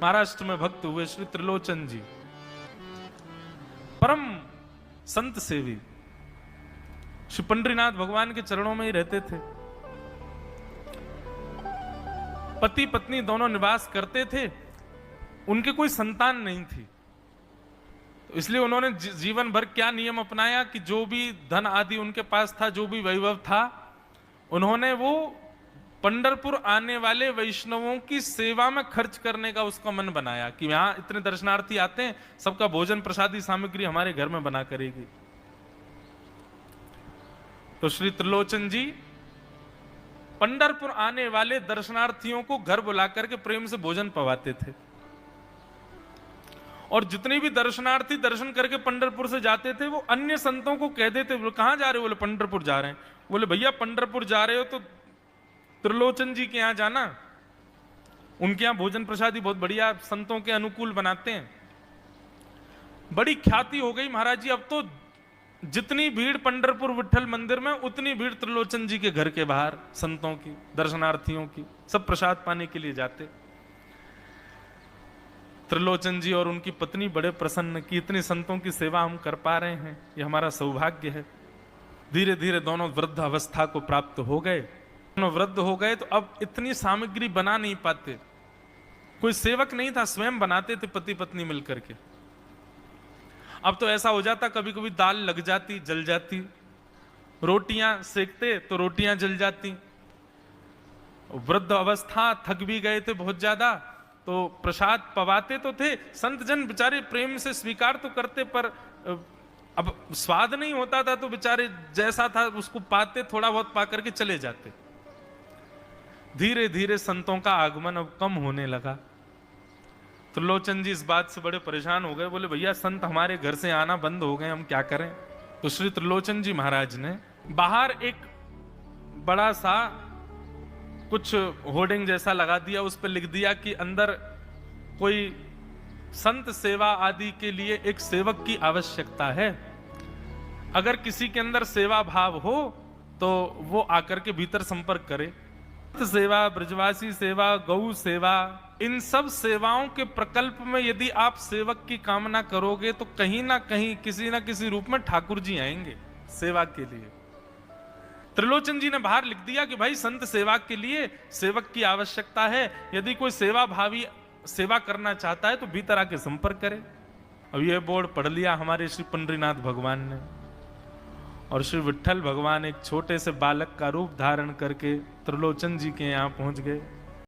महाराष्ट्र में भक्त हुए श्री त्रिलोचन जी, परम संत सेवी, श्री पंडरीनाथ भगवान के चरणों में ही रहते थे। पति पत्नी दोनों निवास करते थे, उनके कोई संतान नहीं थी, तो इसलिए उन्होंने जीवन भर क्या नियम अपनाया कि जो भी धन आदि उनके पास था, जो भी वैभव था, उन्होंने वो पंढरपुर आने वाले वैष्णवों की सेवा में खर्च करने का उसका मन बनाया कि यहां इतने दर्शनार्थी आते हैं, सबका भोजन प्रसादी सामग्री हमारे घर में बना करेगी। तो श्री त्रिलोचन जी पंढरपुर आने वाले दर्शनार्थियों को घर बुला करके प्रेम से भोजन पवाते थे, और जितने भी दर्शनार्थी दर्शन करके पंढरपुर से जाते थे, वो अन्य संतों को कह देते, बोले कहां जा रहे हो? बोले पंढरपुर जा रहे हैं। बोले भैया पंढरपुर जा रहे हो तो त्रिलोचन जी के यहां जाना, उनके यहां भोजन प्रसादी बहुत बढ़िया संतों के अनुकूल बनाते हैं। बड़ी ख्याति हो गई महाराज जी, अब तो जितनी भीड़ पंढरपुर विठल मंदिर में, उतनी भीड़ त्रिलोचन जी के घर के बाहर संतों की, दर्शनार्थियों की, सब प्रसाद पाने के लिए जाते। त्रिलोचन जी और उनकी पत्नी बड़े प्रसन्न कि इतनी संतों की सेवा हम कर पा रहे हैं, ये हमारा सौभाग्य है। धीरे धीरे दोनों वृद्ध अवस्था को प्राप्त हो गए। वृद्ध हो गए तो अब इतनी सामग्री बना नहीं पाते, कोई सेवक नहीं था, स्वयं बनाते थे पति पत्नी मिलकर के। अब तो ऐसा हो जाता, कभी कभी दाल लग जाती, जल जाती, रोटियां सेकते तो रोटियां जल जाती। वृद्ध अवस्था, थक भी गए थे बहुत ज्यादा, तो प्रसाद पवाते तो थे, संत जन बेचारे प्रेम से स्वीकार तो करते, पर अब स्वाद नहीं होता था, तो बेचारे जैसा था उसको पाते, थोड़ा बहुत पा करके चले जाते। धीरे धीरे संतों का आगमन अब कम होने लगा। त्रिलोचन जी इस बात से बड़े परेशान हो गए, बोले भैया संत हमारे घर से आना बंद हो गए, हम क्या करें? तो श्री त्रिलोचन जी महाराज ने बाहर एक बड़ा सा कुछ होर्डिंग जैसा लगा दिया, उस पर लिख दिया कि अंदर कोई संत सेवा आदि के लिए एक सेवक की आवश्यकता है, अगर किसी के अंदर सेवा भाव हो तो वो आकर के भीतर संपर्क करे। सेवा, ब्रजवासी सेवा, गौ सेवा, इन सब सेवाओं के प्रकल्प में यदि आप सेवक की कामना करोगे तो कहीं ना कहीं किसी ना किसी रूप में ठाकुर जी आएंगे सेवा के लिए। त्रिलोचन जी ने बाहर लिख दिया कि भाई संत सेवा के लिए सेवक की आवश्यकता है, यदि कोई सेवा भावी सेवा करना चाहता है तो भीतर आके संपर्क करे। अब यह बोर्ड पढ़ लिया हमारे श्री पंडरीनाथ भगवान ने, और श्री विठल भगवान एक छोटे से बालक का रूप धारण करके त्रिलोचन जी के यहाँ पहुंच गए।